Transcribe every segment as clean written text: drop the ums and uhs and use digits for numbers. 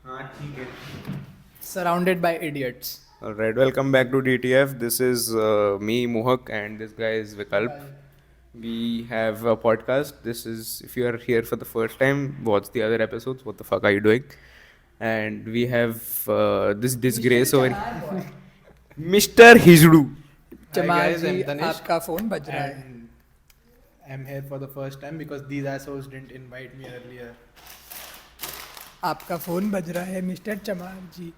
हाँ ठीक है. Surrounded by idiots. Alright, welcome back to DTF. This is me, Mohak, and this guy is Vikalp. We have a podcast. This is, if you are here for the first time, watch the other episodes. What the fuck are you doing? And we have this disgrace over Mr. Hijdu. Chamaar guys, जी, I'm Tanish. आपका phone बज रहा है. And I'm here for the first time because these assholes didn't invite me earlier. आपका phone बज रहा है mister चमार जी.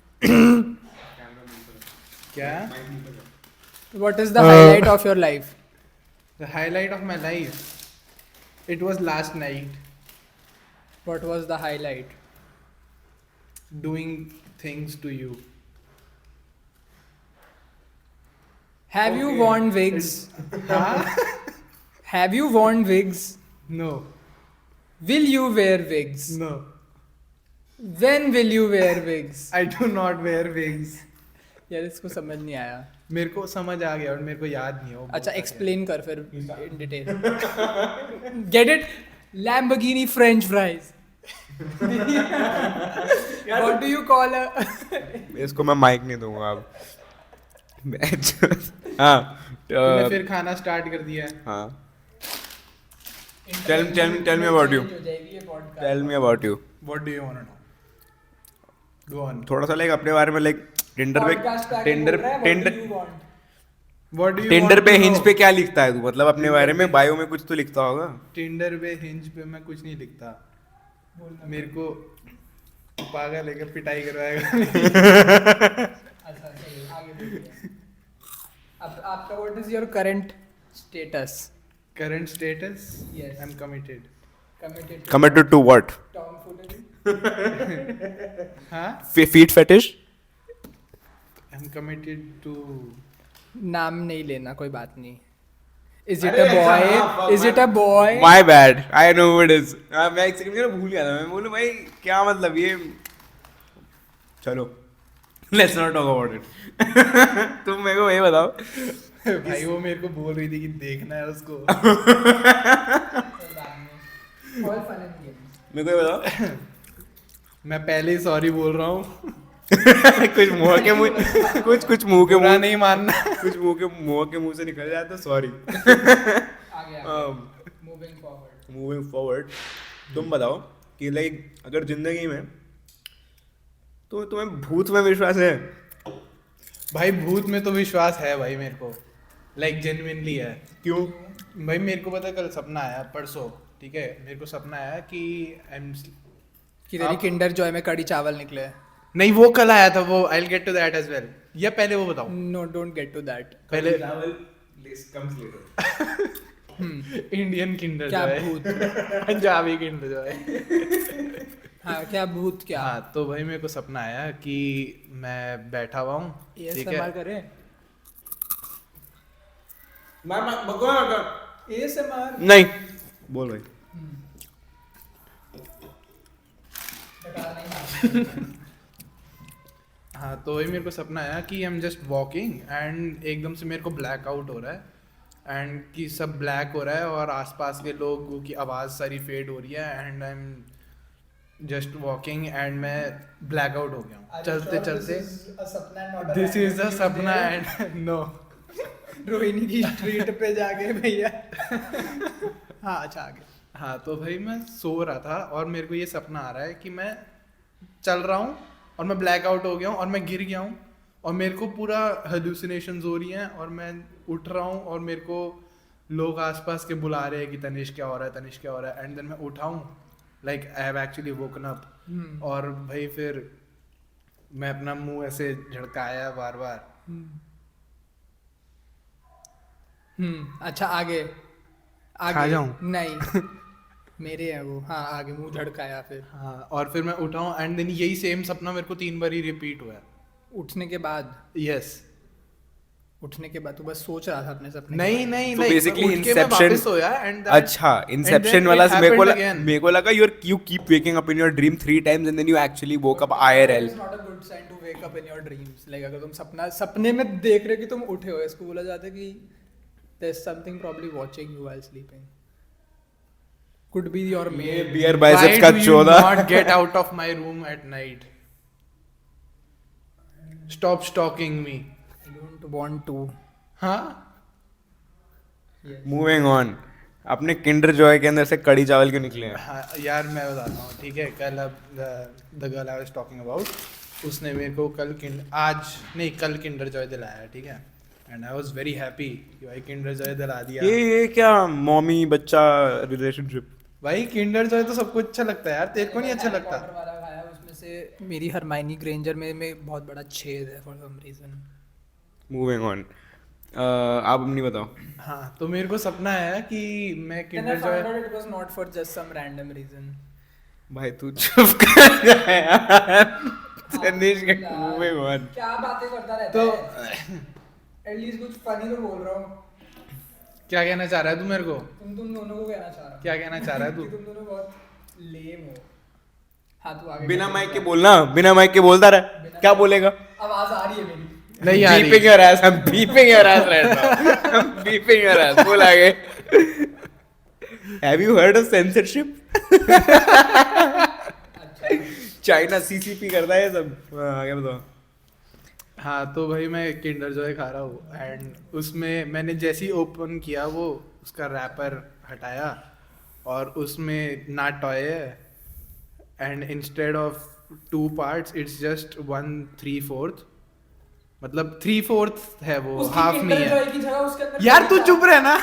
क्या? What is the highlight of your life? The highlight of my life. It was last night What was the highlight? doing things to you. Have you worn wigs? Huh? Have you worn wigs? No. Will you wear wigs? No. When will you wear wigs? I do not wear wigs. यार इसको समझ नहीं आया. मेरे को समझ आ गया और मेरे को याद नहीं है वो अच्छा बोलता एक्सप्लेन कर फिर in detail. Get it? Lamborghini French fries. What do you call a? इसको मैं माइक नहीं दूंगा अब. हाँ. क्या? तूने फिर खाना स्टार्ट कर दिया है. हाँ. Tell me about you. Tell me about you. What do you want to know? Go on. थोड़ा सा लाइक अपने बारे में लाइक टिंडर पे What do you Tinder want पे to हिंज know? पे क्या लिखता है तू? मतलब अपने बारे में बायो में कुछ तो लिखता होगा. टिंडर पे हिंज पे मैं कुछ नहीं लिखता. मेरे को पागल लेकर पिटाई करवाएगा. अब आपका what is your current status? Current status? Yes. I'm committed. Committed to Committed to what? tomfoolery? हाँ? Feet fetish? I'm committed to. नाम नहीं लेना, कोई बात नहीं. Is it a boy? Is it a boy? My bad. I know who it is. मैं एक second में भूल गया था. मैं बोलूं भाई क्या मतलब ये. चलो. Let's not talk about it. तुम मेरे को ये बताओ. भाई वो मेरे को बोल रही थी कि देखना है उसको. All fun and games. मेरे को ये बताओ. मैं पहले ही सॉरी बोल रहा हूँ. कुछ मुंह के बुरा मुंह नहीं मानना. कुछ मुंह के मुंह से निकल जाए तो सॉरी. आगे moving forward. Moving forward. तुम बताओ कि लाइक अगर जिंदगी में तो तुम्हें भूत में विश्वास है? भाई भूत में तो विश्वास है भाई मेरे को. लाइक जेन्युइनली है. क्यों? भाई मेरे को पता कल सपना आया परसों. ठीक है मेरे को सपना आया कि कि तेरी किंडर जॉय में कड़ी चावल निकले. नहीं वो कल आया था वो. I'll get to that as well. या पहले वो बताओ. No, don't get to that. पहले Hmm. इंडियन किंडर क्या जो है. भूत? पंजाबी किंडर जो है. हाँ क्या भूत क्या? हाँ तो भाई मेरे को सपना आया कि मैं बैठा हुआ हूँ. ठीक है. ASMR करे? ASMR. नहीं बोल भाई. हाँ तो वही मेरे को सपना आया कि I am just walking and एकदम से मेरे को ब्लैक आउट हो रहा है. एंड कि सब ब्लैक हो रहा है और आसपास के लोगों की आवाज़ सारी फेड हो रही है. And I am just walking and मैं ब्लैक आउट हो गया हूँ चलते चलते. दिस इज अ सपना एंड नो. रोहिणी की स्ट्रीट पे जाके भैया. हाँ अच्छा आगे. हाँ तो भाई मैं सो रहा था और मेरे को ये सपना आ रहा है कि मैं चल रहा हूँ और मैं ब्लैक आउट हो गया हूँ और मैं गिर गया हूँ और मेरे को पूरा हेलुसिनेशंस हो रही हैं और मैं उठ रहा हूँ और मेरे को लोग आसपास के बुला रहे हैं कि तनिष क्या हो रहा है, तनिष क्या हो रहा है. एंड देन मैं उठा हूँ like I have actually woken up. और भाई फिर मैं अपना मुंह ऐसे झड़काया बार बार. अच्छा आगे. खा जाऊं? नहीं मेरे है वो. हाँ आगे मुंह झड़काया फिर. हाँ और फिर मैं उठा हूँ एंड देन यही सेम सपना मेरे को 3 बार ही रिपीट हुआ है. उठने के बाद? यस. उठने के बाद तू बस सोच रहा था अपने सपने के नहीं बारे में? नहीं So नहीं basically उठ के मैं Inception- वापस सोया एंड अच्छा इंसेप्शन वाला मेरे को लगा you keep waking up in your dream 3 times and then you actually woke up IRL. It's not a good sign to wake up in your dreams. Like अगर तुम सपने में देख रहे हो कि तुम उठे हो, इसको बोला जाता है कि There's something probably watching you while sleeping. Could be your ये maid. बियर Why बाइसेप्स का do you चौदह not get out of my room at night? Stop stalking me. I don't want to. हाँ? Moving on. अपने Kinder Joy के अंदर से कड़ी चावल क्यों निकले हैं? हाँ यार मैं बताता हूँ ठीक है. कल अब the girl I was talking about, उसने मेरे को कल किंडर जॉय दिलाया, ठीक है. And I was very happy कि भाई किंडर जॉय दिला दिया. ये क्या मॉमी बच्चा रिलेशनशिप? भाई किंडर जॉय तो सबको अच्छा लगता है यार, तेरे को नहीं अच्छा लगता? Harry Potter वाला खाया, उसमें से मेरी हरमाइनी ग्रेंजर में बहुत बड़ा छेद है for some reason. Moving on. आप अपनी बताओ. हाँ तो मेरे को सपना है कि मैं Then I Kinder found Joy. out it was not for just some random reason. भाई तू चुप कर जा यार. Tanishq moving on. क्या बातें करता रहता तो है? एटलीस्ट कुछ फनी तो बोल रहा हूँ. क्या कहना चाह रहा है तू मेरे को? तुम दोनों को कहना चाह रहा हूँ. क्या कहना चाह रहा है तू? कि तुम दोनों बहुत लेम हो. हाँ तू आगे. बिना माइक के बोलना. बिना माइक के बोलता रहा. क्या बोलेगा? आवाज आ रही है मेरी. नहीं आ Beeping रही. your ass. I'm beeping your ass right now. I'm beeping your ass. बोल आगे. Have you heard of censorship? China CCP करता है ये सब. आगे बताओ. हाँ तो भाई मैं किंडर जॉय खा रहा हूँ एंड उसमें मैंने जैसे ही ओपन किया वो उसका रैपर हटाया और उसमें ना टॉय है and instead of 2 parts it's just 1/3 मतलब 3/4 है वो, उसकी हाफ Kinder नहीं Joy है. की जगह उसके अंदर यार तू चुप रह ना.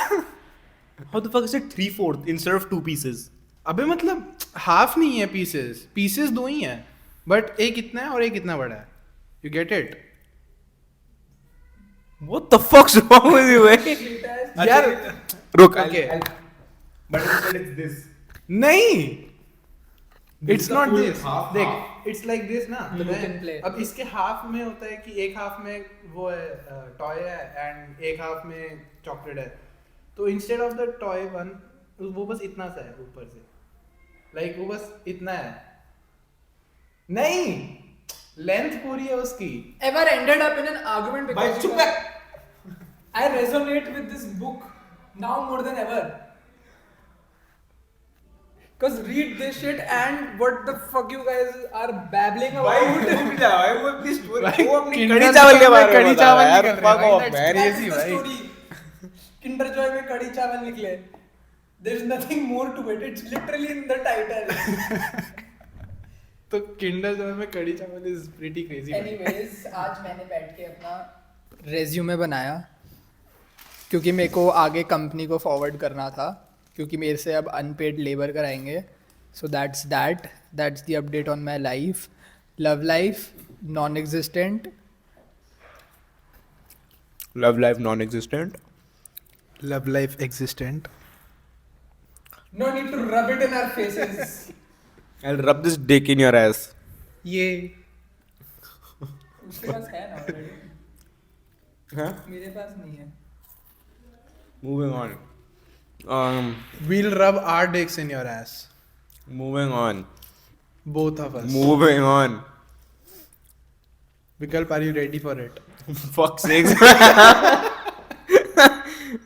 How the fuck is it 3/4 instead of 2 pieces? अबे मतलब हाफ नहीं है पीसेस 2 ही हैं बट एक इतना है और एक इतना बड़ा है. You get it? What the fuck's wrong with you, eh? यार रुक. Okay. But instead it's this. नहीं, This it's is the not full this. half, देख half. इट्स लाइक दिस ना. तो You can play. अब इसके हाफ में होता है कि एक हाफ में वो है टॉय है एंड एक हाफ में चॉकलेट है. तो instead of the toy one वो बस इतना सा है ऊपर से, लाइक वो बस इतना है. नहीं, लेंथ पूरी है उसकी. ever ended up in an argument भाई because चुप कर. I resonate with this book now more than ever. Cause read this shit and what the fuck you guys are babbling भाई about. रुक जा भाई. वो अपनी story. भाई, वो अपनी Kinder कड़ी चावल के Joy में बारे में कड़ी बता चावल रहा है यार. निकल रहे Fuck हैं, off, भाई, man. That's Crazy the भाई. story. Kinder Joy में कड़ी चावल निकले. There's nothing more to it. It's literally in the title. तो किंडर जॉय में कड़ी चावल इज प्रीटी क्रेजी. Anyways, आज मैंने बैठ के अपना रेज्यूमे बनाया क्योंकि मेरे को आगे कंपनी को फॉरवर्ड करना था क्योंकि मेरे से अब अनपेड लेबर कराएंगे. So that's the update on my life. Love life non existent. Love life non-existent. Love life existent. No need to rub it in our faces. I'll rub this dick in your ass. ये उसके पास है ना already. Huh? मेरे पास नहीं है. Moving on. we'll rub our dicks in your ass, Moving on. both of us. Moving on. Vikalp, are you ready for it? Fuck's sakes.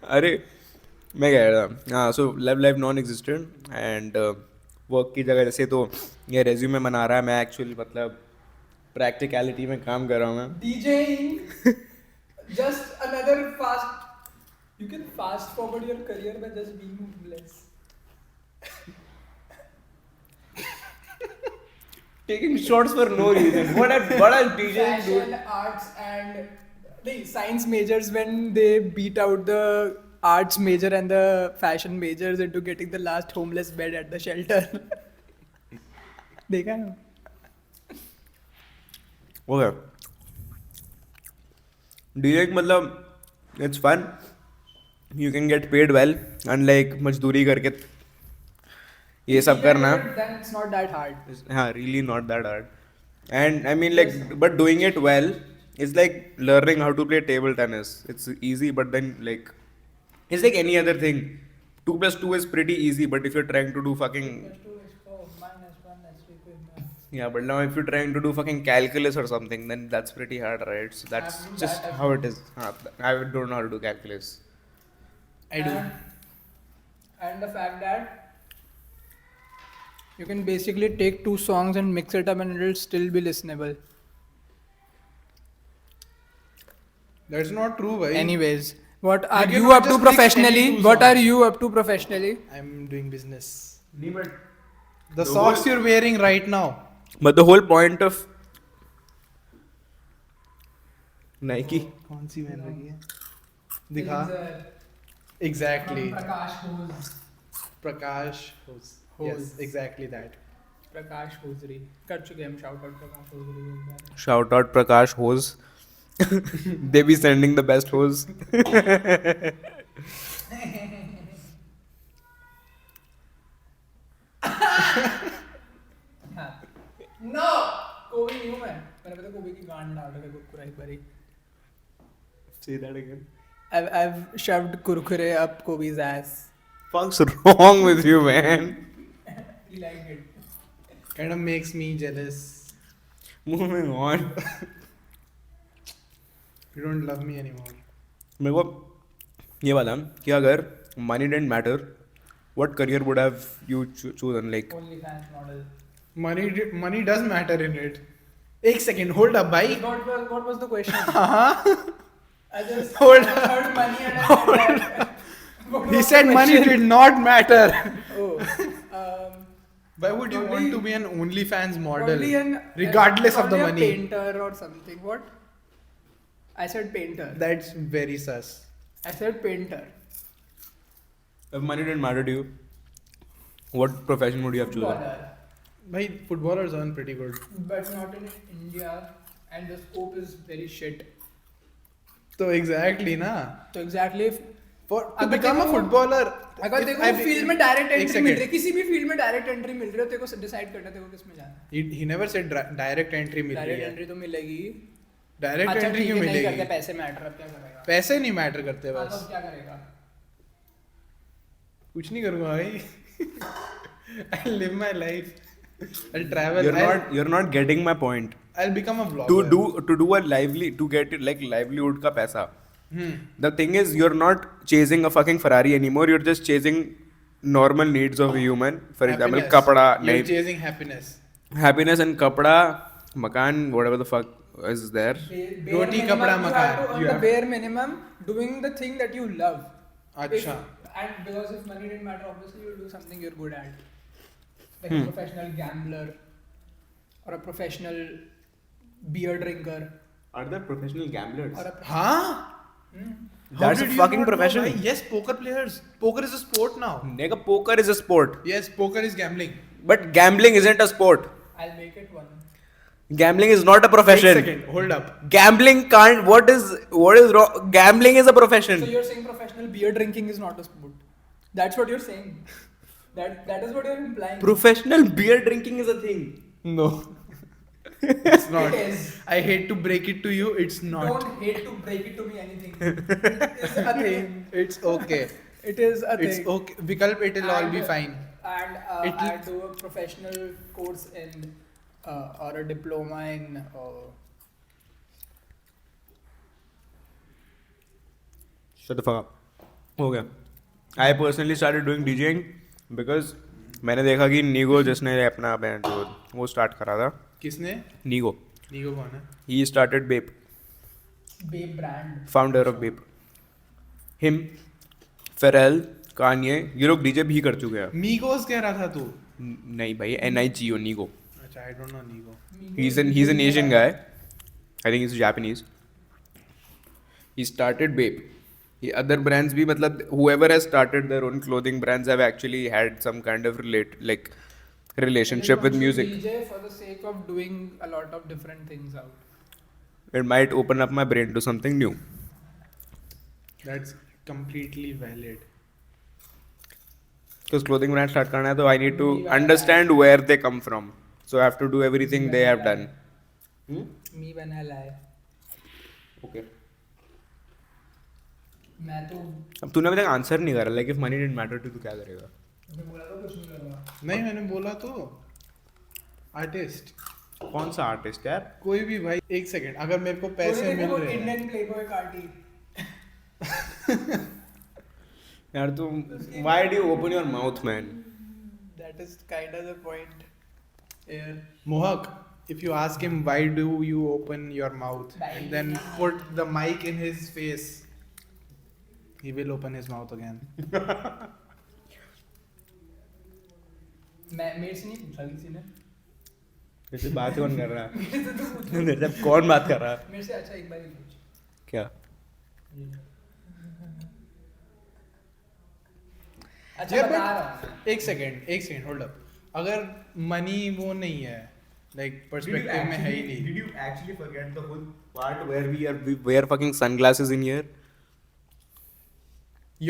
अरे मैं कह रहा था. हाँ so love life non existent and work की जगह जैसे तो ये रेज्यूमे बना रहा है. मैं एक्चुअली मतलब प्रैक्टिकलिटी में काम कर रहा हूँ मैं. DJing, just another fast. You can fast forward your career by just being homeless. Taking shots for no reason. What are DJing doing? Fashion, arts, and the science majors when they beat out the arts major and the fashion majors into getting the last homeless bed at the shelter. देखा है? Okay. DJing मतलब it's fun. You can get paid well. Unlike मजदूरी करके ये सब करना. Then it's not that hard. हाँ, really not that hard. And I mean like, but doing it well is like learning how to play table tennis. It's easy, but then like, it's like any other thing. 2 + 2 is pretty easy, but if you're trying to do fucking, yeah, but now if you're trying to do fucking calculus or something, then that's pretty hard, right? So that's I've just that as how well. it is. I don't know how to do calculus. I do. And the fact that you can basically take two songs and mix it up and it'll still be listenable. That's not true, bhai. Anyways, what are You you cannot up to just mix any professionally? two What are songs. you up to professionally? I'm doing business. but The The socks whole- you're wearing right now. the whole point of Nike. कौन सी पहन रखी है? दिखा. Exactly. Prakash Hose. Yes, Hose. exactly that. Prakash hosiery कर चुके हम shout out प्रकाश hosiery को एक बार. Shout out Prakash Hose. They be sending the best hose. नो कोबी नहीं हूँ मैंने पता कोबी की गांड डाल रखा कुरकुरा एक बारी. Say that again. I've shoved kurkure up Kobe's ass. Fuck's wrong with you, man? He liked it. Kind of makes me jealous. Moving on. You don't love me anymore. मेरे को ये वाला कि अगर money didn't matter, what career would have you chosen? Like, OnlyFans model. Money does matter in it. एक second, hold up, bhai. What was the question? I just Hold heard money and I said that. What He was said the money question? did not matter. Oh, Why would you Probably- want to be an OnlyFans model? probably regardless of the probably money. a painter or something. What? I said painter. That's very sus. I said painter. if money didn't matter to you, what profession would you have chosen? Footballer. My footballers earn pretty good. But not in India, and the scope is very shit. So exactly na. तो exactly For to अगर become a देखो- footballer. अगर if देखो I- field में direct एक entry मिल second. रही है, किसी भी फील्ड में डायरेक्ट एंट्री मिल रही है, तेरे को डिसाइड करना है तेरे को किस में जाना है. He never said direct entry मिल रही डायरेक्ट है. एंट्री तो मिलेगी. Direct अच्छा entry ठीक क्यों है, नहीं करते मिलेगी? पैसे मैटर, अब क्या करेगा? पैसे नहीं मैटर करते हाँ, बस. तो क्या करेगा? कुछ नहीं करूँगा भाई. I'll live my life. I'll travel. You're not getting my point. I'll become a vlogger. To do a to get like livelihood का पैसा. Hmm. The thing is, you're not chasing a fucking Ferrari anymore. You're just chasing normal needs of a human. For example, Happiness. kapda, You're nahi, chasing happiness. happiness and kapda, makan, whatever the fuck is there. Bare Roti, minimum, kapda, you makan. have to earn You the have- bare minimum, doing the thing that you love. अच्छा. And because if money didn't matter, obviously you'll do something you're good at. Like a professional gambler or a professional beer drinker Are there professional gamblers? or a हाँ? How That's did a you fucking not know, profession. bhai? Yes, poker players. Poker is a sport now. Nigga, poker is a sport. Yes, poker is gambling. But gambling isn't a sport. I'll make it one. Gambling is not a profession. Wait a second, hold up. Gambling can't. What is wrong? Gambling is a profession. So you're saying professional beer drinking is not a sport? That's what you're saying. That is what you're implying. Professional beer drinking is a thing. No. It's not. It is. I hate to break it to you, it's not. Don't hate to break it to me anything. It's a thing. It's okay. It is a thing. It's okay. Vikalp, it'll all be And- fine. And It'll- I do a professional course in or a diploma in Shut the fuck up. हो गया. I personally started doing DJing because मैंने देखा कि नीगो जिसने अपना band वो start करा था. किसने? नीगो. नीगो कौन है? He started Bape. Babe brand. Founder of Bape. Him, Pharrell, Kanye, ये लोग डीजे भी कर चुके हैं. मीगोस कह रहा था तू? नहीं भाई, NIGO, Nigo. अच्छा, I don't know नीगो. He's an Asian guy. I think he's Japanese. He started Bape. Other brands भी मतलब whoever has started their own clothing brands have actually had some kind of relationship with music. DJ for the sake of doing a lot of different things out. It might open up my brain to something new. That's completely valid. Because clothing brand start करना है तो I need to understand where they come from. So I have to do everything they have done. Me when I lie. Okay. मैं तो अब तूने अभी तक answer नहीं करा. Like if money didn't matter to तू क्या करेगा? मैं बोला तो कुछ नहीं करूँगा. नहीं, मैंने बोला तो आर्टिस्ट. कौन सा आर्टिस्ट यार? कोई भी भाई. एक सेकंड, अगर मेरे को पैसे मिल रहे हैं. Indian Playboi Carti. यार तू why do you open your mouth man? That is kind of the point here. Mohak, if you ask him why do you open your mouth and then put the mic in his face, he will open his mouth again. मैं मेरे से नहीं पूछा किसी ने वैसे बात कौन कर रहा है? मेरे से कौन बात कर रहा है? मेरे से अच्छा एक बार ही पूछ क्या? अच्छा Yeah, बता but- रहा हूँ एक सेकंड होल्ड अप. अगर मनी वो नहीं है, लाइक पर्सपेक्टिव में है ही नहीं. Did you actually forget the whole part where we wear fucking sunglasses in here?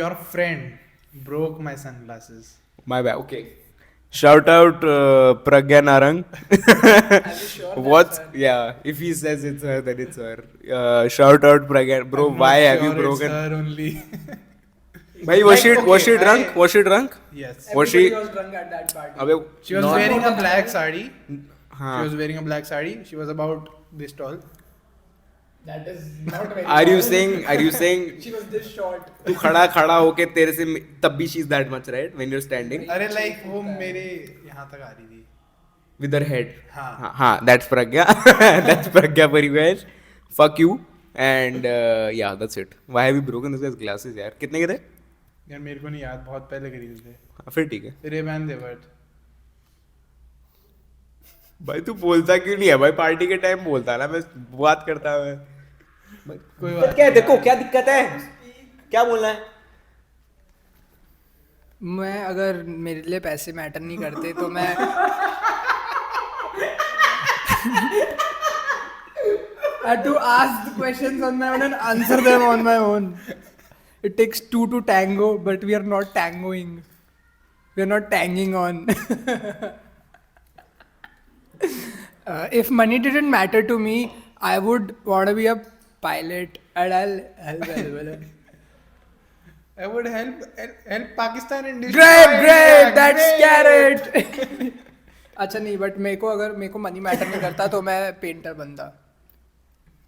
Your friend broke my sunglasses. My bad. Okay. Shout out Pragya Narang. Are you sure What's that's her? yeah? If he says it's her, then it's her. Shout out Pragya, bro. I'm not Why have you sure it's broken? her only. Bhai, was Like, she okay, drunk? I- Was she drunk? Yes. Was she? Everybody was drunk at that party. अबे She was not- wearing a black sari. हाँ. She was wearing a black sari. She was about this tall. That is not very. Are you tall. saying? Are you saying? She was this short. तू खड़ा होके तेरे से तब भी she's that much, right? When you're standing अरे like वो मेरे यहाँ तक आ रही थी. with her head. हाँ. हाँ. That's Pragya. That's Pragya for you guys. Fuck you. And yeah, that's it. Why have you broken this guy's glasses, यार? कितने के थे? यार मेरे को नहीं याद, बहुत पहले खरीदे थे. हाँ, फिर ठीक है. Ray-Ban they were. भाई तू बोलता क्यों नहीं है भाई? पार्टी के टाइम बोलता ना, मैं बात करता मैं. कोई दिक्कत बात क्या है? नहीं देखो यार. क्या दिक्कत है? क्या बोलना है? मैं अगर मेरे लिए पैसे मैटर नहीं करते तो मैं I had to ask the questions on my own and answer them on my own. It takes two to tango, but we are not tangoing. We are not tanging on. If money didn't matter to me, I would want to be a pilot and I'll help. I would help Pakistan and destroy Great, India. that's Great. carrot. अच्छा नहीं but मेरे को money matter नहीं करता तो मैं painter बनता.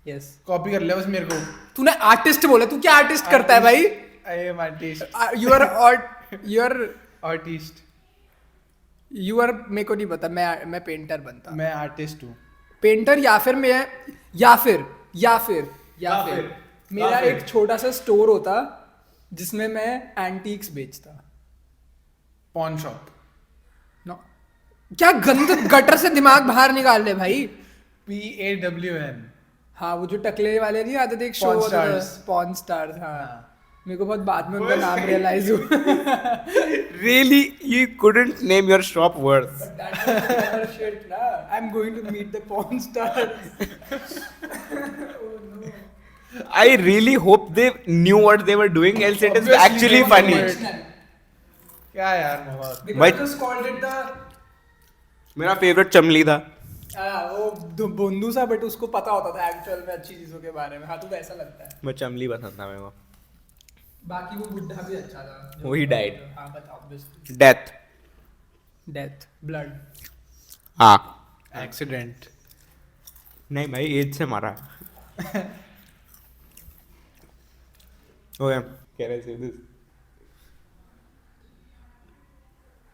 Yes copy कर ले बस मेरे को. तूने आर्टिस्ट बोला, तू क्या आर्टिस्ट करता है भाई? I am artist. You are Artist. मेरे को नहीं पता. मैं पेंटर बनता. मैं आर्टिस्ट हूँ. पेंटर या फिर मेरा एक छोटा सा स्टोर होता जिसमें मैं एंटीक्स बेचता. Pawn shop. नो क्या गंद गटर से दिमाग बाहर निकाल ले भाई. PAWN. हाँ वो जो टकले वाले नहीं आते थे, एक शो Pawn होता था Stars. Pawn stars. हाँ मेरे को बहुत बाद में उनका नाम रियलाइज हुआ. Really, you couldn't name your shop worth. I'm going to meet the porn star. I really hope they knew what they were doing, else it is Obviously actually they funny. knew it. क्या यार मोहक. Because But- just called it the मेरा favourite चमली था. वो बोंदू सा, but उसको पता होता था एक्चुअल में अच्छी चीजों के बारे में. हाँ तो वैसा लगता है. मैं चमली पसंद था मेरे को. बाकी वो बुढ़ा भी अच्छा था. वो ही died. हाँ but obviously Death. Death blood. हाँ. एक्सीडेंट. नहीं भाई एज से मारा. Okay, can I say this?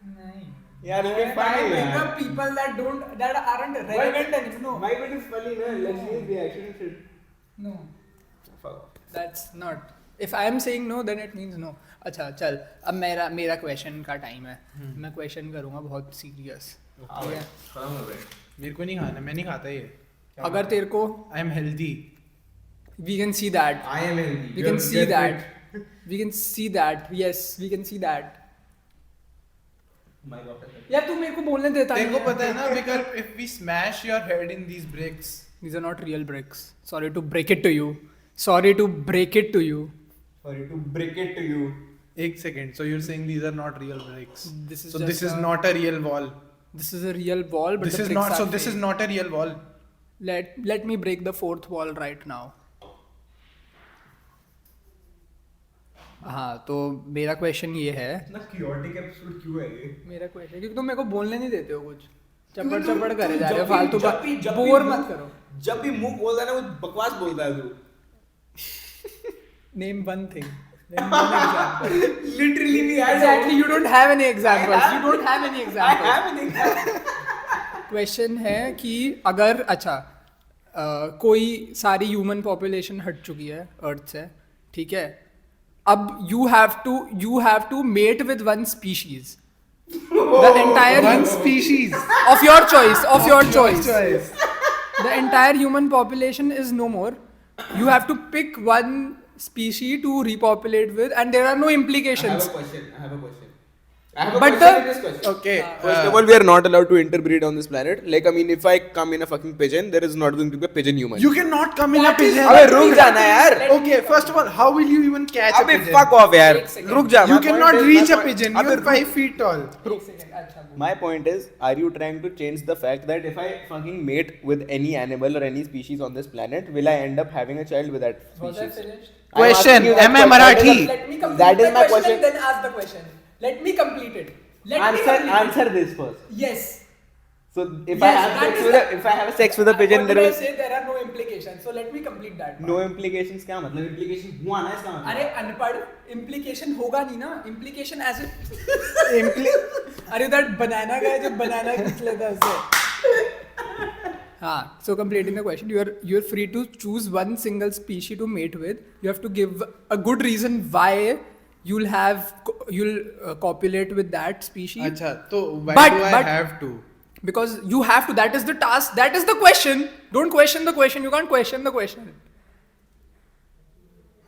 नहीं यार ये funny Bring यार. up people that aren't relevant anymore. Why it is funny ना? Let's see reaction shit. No, Fuck off. that's not. If I am saying no, then it means no. अच्छा चल अब मेरा question का time है. मैं question करूँगा बहुत सीरियस. ठीक है. मेरे को नहीं खाना, मैं नहीं खाता ये. अगर तेरे को I am healthy. we can see that. I am healthy. We can see that. We can see that. Yes, we can see that. यार तू मेरे को बोलने देता तेरे नहीं को है. पता है ना, because if we smash your head in these bricks. These are not real bricks. Sorry to break it to you. Sorry to break it to you. Sorry to break it to you. एक second. So you're saying these are not real bricks. This is So just this is a- not a real wall. This is a real wall, but This the is bricks not. So are this is fake. not a real wall. Let me break the fourth wall right now. हाँ तो मेरा question ये है. इतना chaotic episode क्यों है ये? मेरा क्वेश्चन क्योंकि तुम मेरे को बोलने नहीं देते हो कुछ. चपड़ करे जा रहे हो फालतू का. बोर मत करो. जब भी मुंह बोलता है ना वो बकवास बोलता है तू. Name one thing. Literally, we had Exactly, you don't have any examples. You don't have any I examples. have an example. Question है कि अगर अच्छा कोई सारी ह्यूमन पॉपुलेशन हट चुकी है अर्थ से, ठीक है, अब you have to mate with one species, the entire One species. of your choice, Choice. the entire human population is no more. You have to pick one species to repopulate with, and there are no implications. I have a question. I have a But question the- in this question. Okay. First of all, we are not allowed to interbreed on this planet. Like, I mean, if I come in a fucking pigeon, there is not going to be a pigeon human. You cannot come in a That is- pigeon. अबे रुक जाना यार. Okay, first of all, how will you even catch a अबे pigeon? fuck off यार. एक second. रुक जा. You My cannot point is- reach my a point- pigeon. अबे You're 5 feet tall. एक second, अच्छा बोलो. My point is, are you trying to change the fact that if I fucking mate with any animal or any species on this planet, will I end up having a child with that Was I species? finished? I'm Question, asking you that am I question. Marathi? Let me complete That is the my question, question. and then ask the question. Let me complete it. Let me Answer complete it. this first. Yes. So if Yes, I have that sex is with the- if I have sex with a pigeon, What there did I will say? There are no implications. So let me complete that. no implications. क्या मतलब implication हुआ ना इसका मतलब? अरे अनपढ़ implication होगा नहीं ना, implication as अरे that banana guy जब banana खींच लेता है उससे. हाँ, so completing the question, you're free to choose one single species to mate with. You have to give a good reason why you'll copulate with that species. अच्छा, तो why But- do I but- have to? Because you have to. That is the task. That is the question. Don't question the question. You can't question the question.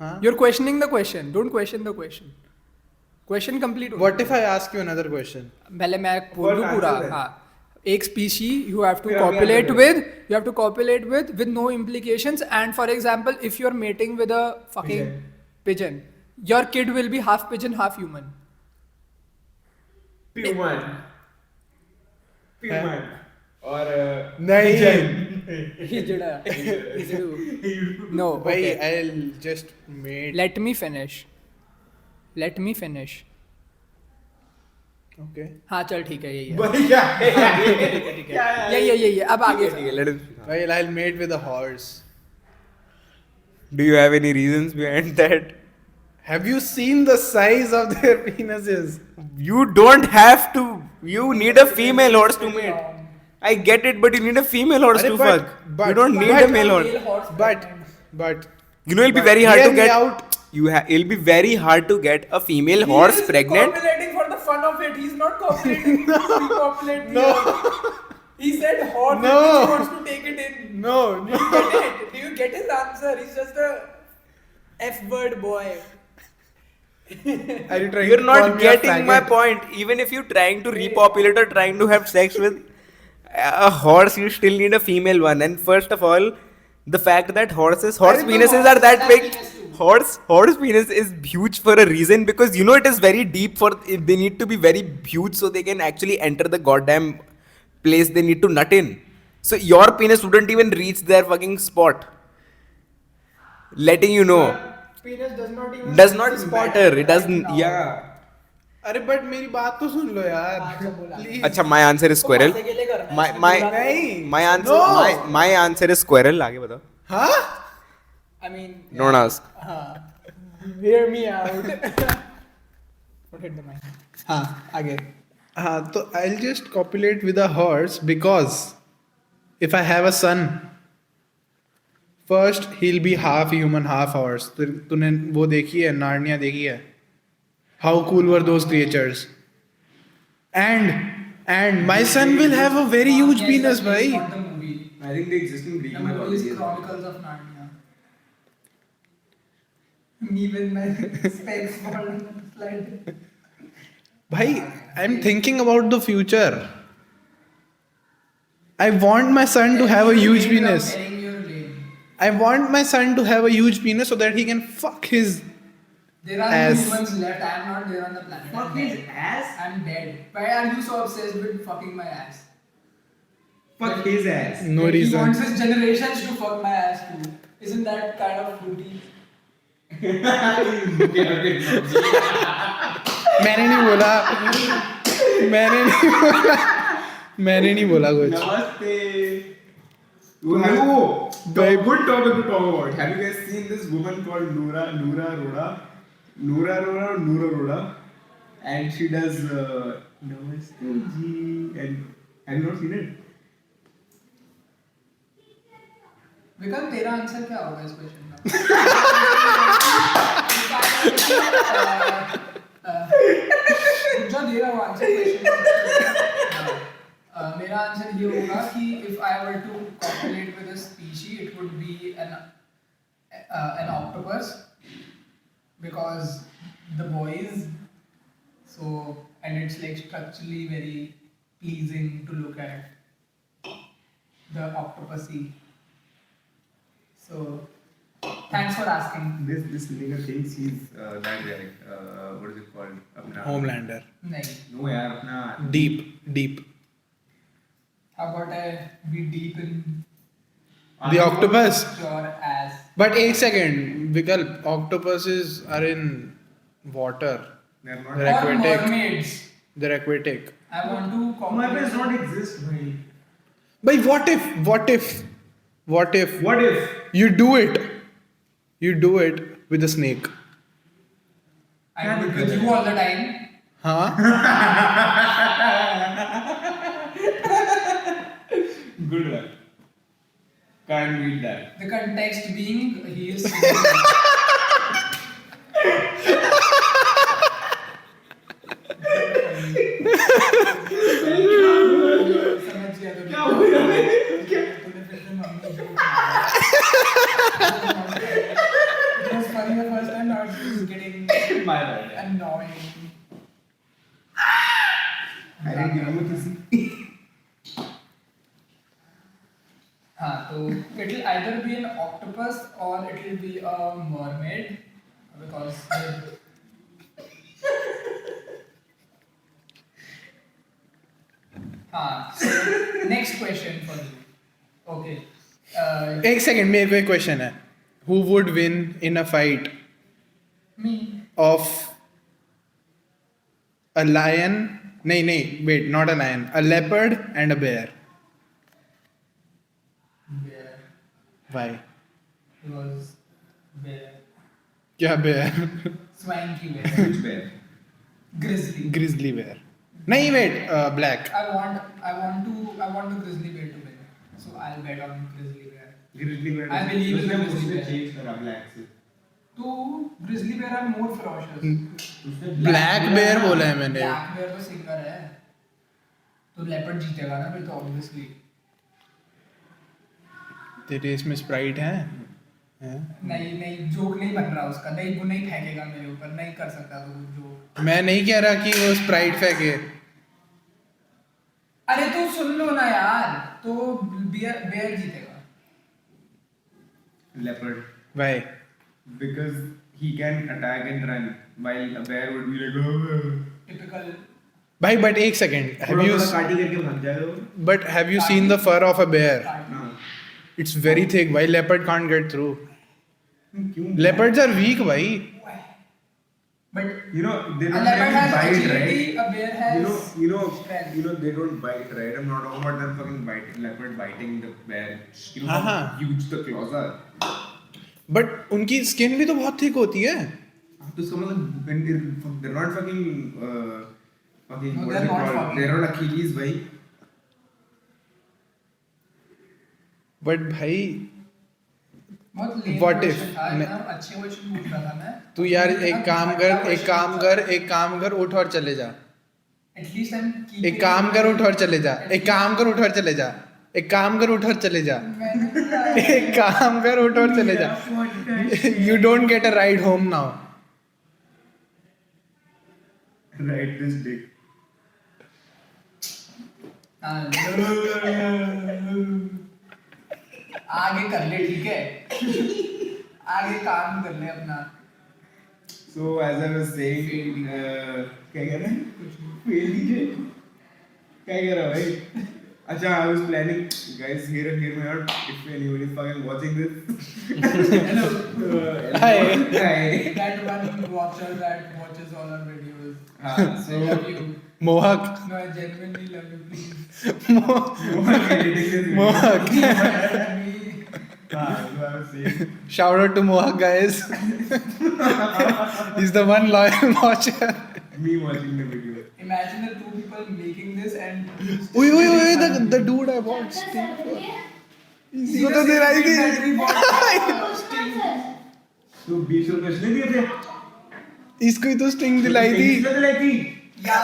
Huh? You're questioning the question. Don't question the question. Question complete. What if I ask you another question? पहले मैं बोल दूं पूरा. answer हाँ. एक species you have to फिर अभी copulate answer with. You have to copulate with no implications. And for example, if you're mating with a fucking pigeon, your kid will be half pigeon, half human. Human. Human. और नहीं. हिजड़ा. No. Why Okay. I'll just mate. Let me finish. Okay. हाँ चल ठीक है यही है. भाई क्या यही है अब आगे ठीक है, let him speak. Well, I'll mate with a horse. Do you have any reasons behind that? Have you seen the size of their penises? You don't have to. You need a female horse to mate. I get it, but you need a female horse अरे to but- fuck. but- You don't need but- a male horse. But You know, it'll be but very hard hear to me get. out. It'll be very hard to get a female horse pregnant. Copulating for the fun of it. He's not copulating to repopulate the No. earth. He said horse No. because he wants to take it in. No, Do you get it? Do you get his answer? He's just a F-word boy. Are you trying You're to not call me a getting my faggot? point. Even if you're trying to repopulate or trying to have sex with a horse, you still need a female one. And first of all, the fact that horse penises are that big. Horse penis is huge for a reason, because you know it is very deep. They need to be very huge so they can actually enter the goddamn place they need to nut in. So your penis wouldn't even reach their fucking spot. Letting you know. Penis Does not matter. It doesn't. Yeah. अरे but मेरी बात तो सुन लो यार. अच्छा, बोला. Please. अच्छा, my answer is squirrel. नहीं. My answer. No. My answer is squirrel. आगे बताओ. Huh? I mean, Don't ask. hear me out. Don't hit the mic. हाँ आगे. हाँ, तो I'll just copulate with a horse because if I have a son, first he'll be half human, half horse. तूने वो देखी है, Narnia देखी है? How cool were those creatures? And my son will have a very huge penis, bhai. The movie. I think they exist in Greek The movie is Chronicles of Narnia. Me with my specs falling slide. Bhai, I'm thinking about the future. I want my son to have a huge penis. I want my son to have a huge penis so that he can fuck his. There are Ass. no humans left. I am not there on the planet. Fuck I'm his dead. ass? I'm dead. Why are you so obsessed with fucking my ass? Fuck his ass. No Like, reason. He wants his generations to fuck my ass too. Isn't that kind of fruity? मैंने नहीं बोला. मैंने नहीं बोला कुछ. Namaste. Bhai- Good topic to talk about. Have you guys seen this woman called Noora Arora? Noora Aurora, and she does Namaste Ji, and have you not seen it? विकल्प तेरा answer क्या होगा इस क्वेश्चन का? जो दे रहा हूँ answer question मेरा आंसर ये होगा कि if I were to copulate with a species, it would be an octopus because the boys so and it's like structurally very pleasing to look at the octopusy. So, thanks for asking. This nigga thinks he's that guy. What is it called? Apna Homelander. नहीं. No यार अपना Deep. How about I be deep in The octopus. your ass? But एक second, Vikalp, octopuses are in water. they're not. They're Or aquatic. mermaids. They're aquatic. I want to My does copulate. not exist, bhai. But what if What if? you do it? You do it with a snake. I do it with you all the time. Huh? Good luck. Can't beat that. The context being he is. समझ गया तो क्या हो गया तूने फिर से mummy joke मारा It was funny the first time, now it's getting My bad. annoying. I didn't give you किसी. हाँ तो it will either be an octopus or it will be a mermaid because हाँ so next question for you. Okay. एक second, मेरे को एक question है. Who would win in a fight Me. of a lion? नहीं, wait, not a lion. A leopard and a bear. Bear. Why? It was bear. क्या bear? Swine की bear. Which bear? Grizzly. Grizzly bear. नहीं, wait, black. I want the grizzly bear to win. So I'll bet on grizzly bear. Grizzly bear. I believe in उसने the grizzly bear. change करा black से. तो grizzly bear are more ferocious. उसने Black bear बोला है मैंने. Black bear तो singer है. तो leopard जीतेगा ना फिर तो obviously. तेरे इसमें स्प्राइट है? नहीं जोक नहीं बन रहा उसका. नहीं वो नहीं फेंकेगा मेरे ऊपर. नहीं कर सकता तो जो. मैं नहीं कह रहा कि वो स्प्राइट फेंके. अरे तो सुन लो ना यार. तो bear जीतेगा. leopard. Why? Because he can attack and run, while a bear would be like. Typical. भाई but एक second. थोड़ा काटी करके भाग जाएगा वो. But have you seen the fur of a bear? हाँ. It's very thick. Why leopard can't get through? क्यों? Leopards are weak, भाई. But You know they a don't leopard really has bite, agility. right? A bear has. strength. They don't bite, right? I'm not talking about them fucking biting, leopard biting the bear. You know हाँ, how हाँ. huge the claws are. But उनकी skin भी तो बहुत thick होती है. तो इसका मतलब they're not fucking No, what they're is it not called? fucking. They're not Achilles, भाई. But भाई बहुत lame What if? question था. मैं- इतना अच्छे क्वेश्चन पूछ रहा था मैं. तू यार इतना एक काम घटिया कर question उठ और चले जा. At least I'm keeping. एक काम कर उठ और चले जा. एक काम कर उठ और चले जा. एक काम कर उठ और चले जा. मैंने बोला है. एक काम कर उठ और चले जा. You don't get a ride home now. Right, this dick. आगे कर ले ठीक है. आगे काम कर ले अपना. So as I was saying, क्या कह रहा है? फेल दीजिए. क्या कह रहा है भाई? अच्छा, I was planning, guys, hear me out. If anyone is fucking watching this, Hello. Hi. Hi. That one watcher that watches all our videos. हाँ, I so love you. Mohak. No, I genuinely love you. Please. Mohak editing this video. Mohak. Me. So I was saying, Shout out to Mohak, guys. He's the one loyal watcher. me watching the video. Imagine the two people making this and. The dude I watched. इसको तो दे रही थी. तो 20 रुपए इसने दिए थे. इसको ही तो स्टिंग दिलाई थी. इसने दिलाई थी. यार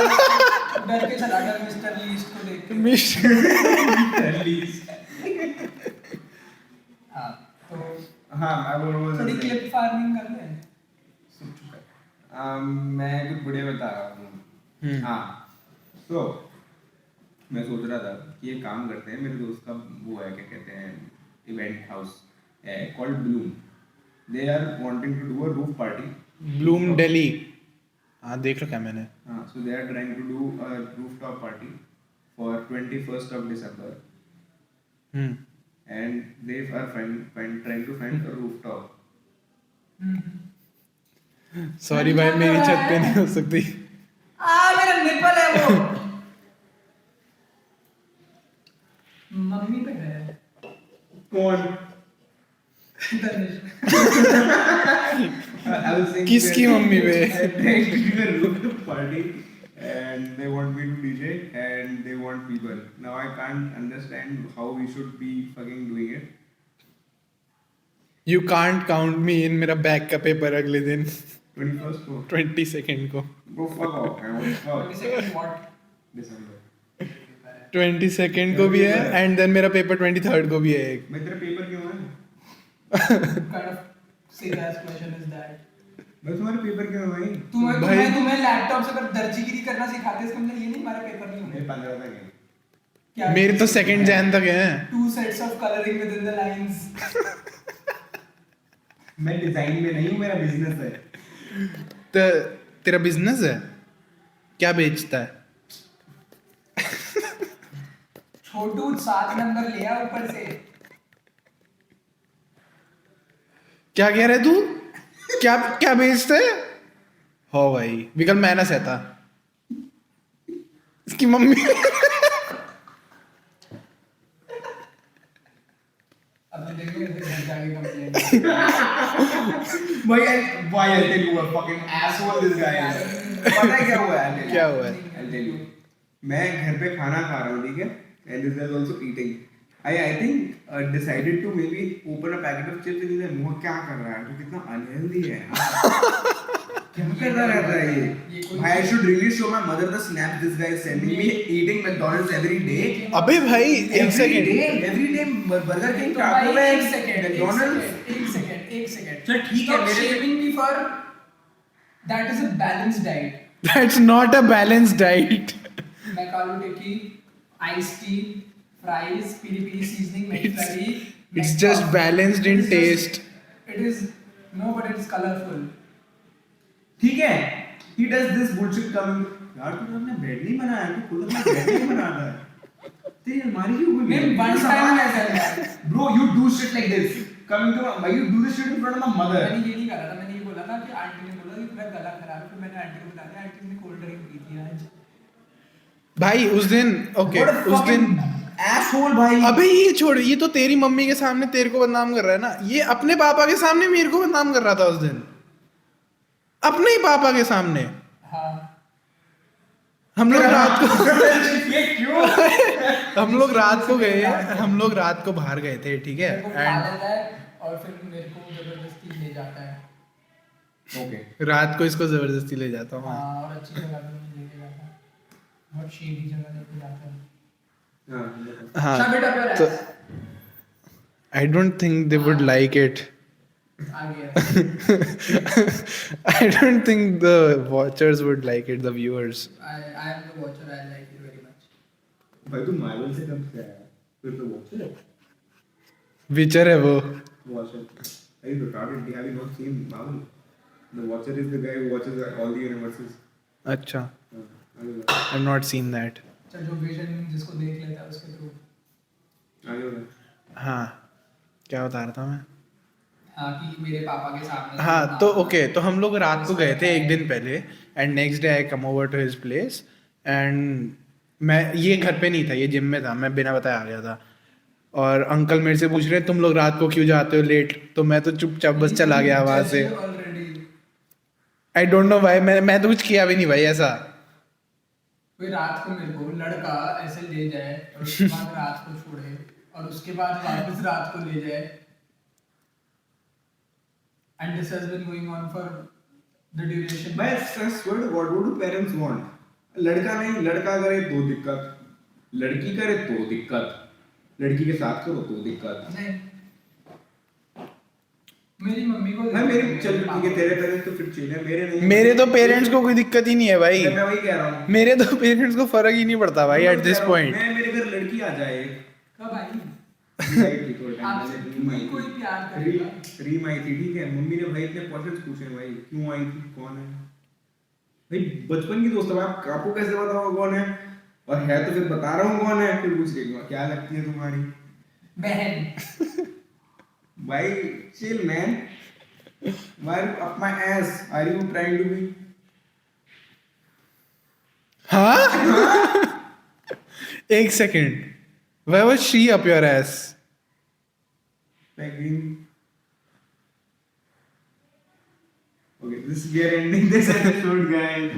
डर के चला गया मिस्टर लीस्ट को देख के. हाँ तो हाँ, I was थोड़ी क्लिप फार्मिंग कर ले. मैं कुछ बढ़िया बता रहा हूँ. हाँ, तो मैं सोच रहा था कि ये काम करते हैं. मेरे दोस्त का वो है, क्या कहते हैं, event house called Bloom. They are wanting to do a roof party. Bloom Delhi. हाँ देख लो क्या मैंने. हाँ, so they are trying to do a rooftop party for 21st of December, and they are trying to find a rooftop. Sorry भाई मेरी छत पे नहीं हो सकती. मेरा निपल है वो. मम्मी पे है. कौन? I was saying किसकी मम्मी पे? trying to do a rooftop party, and they want me to DJ, and they want people. Now I can't understand how we should be fucking doing it. You can't count me in. मेरा back का paper अगले दिन 21st को. 22nd को. Go fuck off. I want fuck. 22nd what? December. 22nd को भी है and then मेरा पेपर 23rd को भी है एक. मैं तेरा पेपर क्यों है? kind of silly ass question is that? मैं तुम्हारे पेपर क्यों है भाई? तुम्हें लैपटॉप से अगर दर्जीगिरी करना सिखाते इसका मतलब ये नहीं हमारे पेपर नहीं होंगे. मेरे 15 तक है. क्या मेरे तो 2nd Jan तक है. 2 sets of coloring within the lines. मैं डिजाइन में नहीं हूँ, मेरा बिजनेस है. तो तेरा बिजनेस है क्या बेचता है? छोटू 7 नंबर ले आ ऊपर से. क्या कह रहे तू? क्या क्या बेचता है? हो भाई विकल मैं ना सहता. इसकी मम्मी अब देखेंगे घर जाके complaint. Why I'll tell you what fucking asshole this guy is. पता है क्या हुआ है? क्या हुआ है? I'll tell you. मैं घर पे खाना खा रहा हूँ, ठीक है? And this guy is also eating. I think decided to maybe open a packet of chips and he's like, मुँह क्या कर रहा है? तू कितना unhealthy है. क्या करता रहता है ये? I should really show my mother the snaps this guy is sending me eating McDonald's every day. अबे भाई एक second. Every day Burger King, तो Taco भाई Bell, एक सेकंड McDonald's. चल ठीक है, Stop मेरे shaming me for that is a balanced diet. That's not a balanced diet. Macaloo tikki, iced tea, fries, piri piri seasoning, McFlurry. It's just balanced in taste. It is no, but it's colorful. ठीक है. He does this bullshit coming. यार तू अपने bread नहीं बनाया, तू खुद अपना ब्रेड नहीं बनाता है. तेरी हमारी क्यों हुई? मैं one time ऐसा है. Bro, you do shit like this. Coming to why you do this shit in front of my mother? मैंने ये नहीं करा था. मैंने ये बोला था कि आंटी ने बोला कि मेरा गला खराब है, फिर मैंने आंटी को बताया. आंटी ने कोल्ड ड्रिंक पी थी आज. भाई उस दिन ओके What a उस दिन fucking asshole भाई. अबे ये छोड़. ये तो तेरी मम्मी के सामने तेरे को बदनाम कर रहा है ना. ये अपने पापा के सामने मेरे को बदनाम कर रहा था उस दिन. अपने ही पापा के सामने. हाँ. हम लोग रात को ये क्यों? हम लोग रात को गए. हम लोग रात को बाहर गए थे, ठीक है. मेरे को खा लेता है और फिर मेरे को जबरदस्ती ले जाता है. Okay. रात को इसको जबरदस्ती ले जाता हूँ. हाँ, और अच्छी जगह पे मुझे लेके जाता है. बहुत शेडी जगह लेके जाता है. हाँ Shove it up your तो ass. I don't think they would like it. आ गया. I don't think the watchers would like it, the viewers. I am the watcher. I like it very much. भाई तू Marvel से कब से आया? फिर तो वॉचर है. Witcher है वो. Watcher. Are you retarded? Have you not seen Marvel? The Watcher is the guy who watches all the universes. अच्छा. आगे I've not seen that. चल जो विजन जिसको देख लेता है उसके थ्रू. बढ़ा. हाँ क्या बता रहा था मैं. हाँ कि मेरे पापा के सामने. हाँ तो ओके तो हम लोग रात को गए थे एक दिन पहले and next day I come over to his place and मैं ये घर पे नहीं था, ये जिम में था. मैं बिना बताए आ गया था. और अंकल मेरे से पूछ रहे हैं तुम लोग रात को क्यों जाते हो लेट, तो मैं तो चुपचाप बस चला गया वहां से। ऑलरेडी आई डोंट नो भाई, मैं तो कुछ किया भी नहीं भाई ऐसा। कोई रात को मेरे को लड़का ऐसे ले जाए और उसके बाद रात को छोड़े और उसके बाद वापस रात को ले जाए, and this has been going on for the duration. मैं what do parents want? लड़का नहीं, लड़का करे तो दिक्कत, लड़की करे तो दिक्कत, लड़की के साथ करो तो दिक्कत। नहीं, मेरी मम्मी को मैं मेरी चल ठीक है, तेरे पेरेंट्स तो फिर चिल है, मेरे नहीं। मेरे तो पेरेंट्स को कोई दिक्कत ही नहीं है भाई, मैं वही कह रहा हूँ, मेरे तो पेरेंट्स को फर्क ही नहीं पड़ता भाई एट दिस पॉइंट। मैं मेरे घर लड़की आ जाए कब आई? आपसे कोई प्यार करेगा। रीम आई थी, ठीक है, मम्मी ने भाई इतने क्वेश्चंस पूछे भाई, क्यों आई थी, कौन है भाई, बचपन की दोस्त है, आपको कैसे पता होगा कौन है, और है तो फिर बता रहा हूँ कौन है, फिर पूछ रही हूँ क्या लगती है तुम्हारी बहन। भाई chill man, why are you up my ass, are you trying to be हाँ एक second, why was she up your ass? pegging? Okay, this we are ending this episode guys.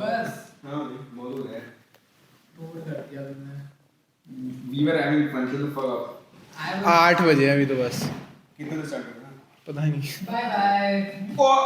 बस हाँ बोलो यार, बोर कर दिया तुमने। we were having fun, shut the fuck up. 8 बजे अभी तो बस, कितने स्टार्ट करना? पता नहीं। Bye bye. Oh!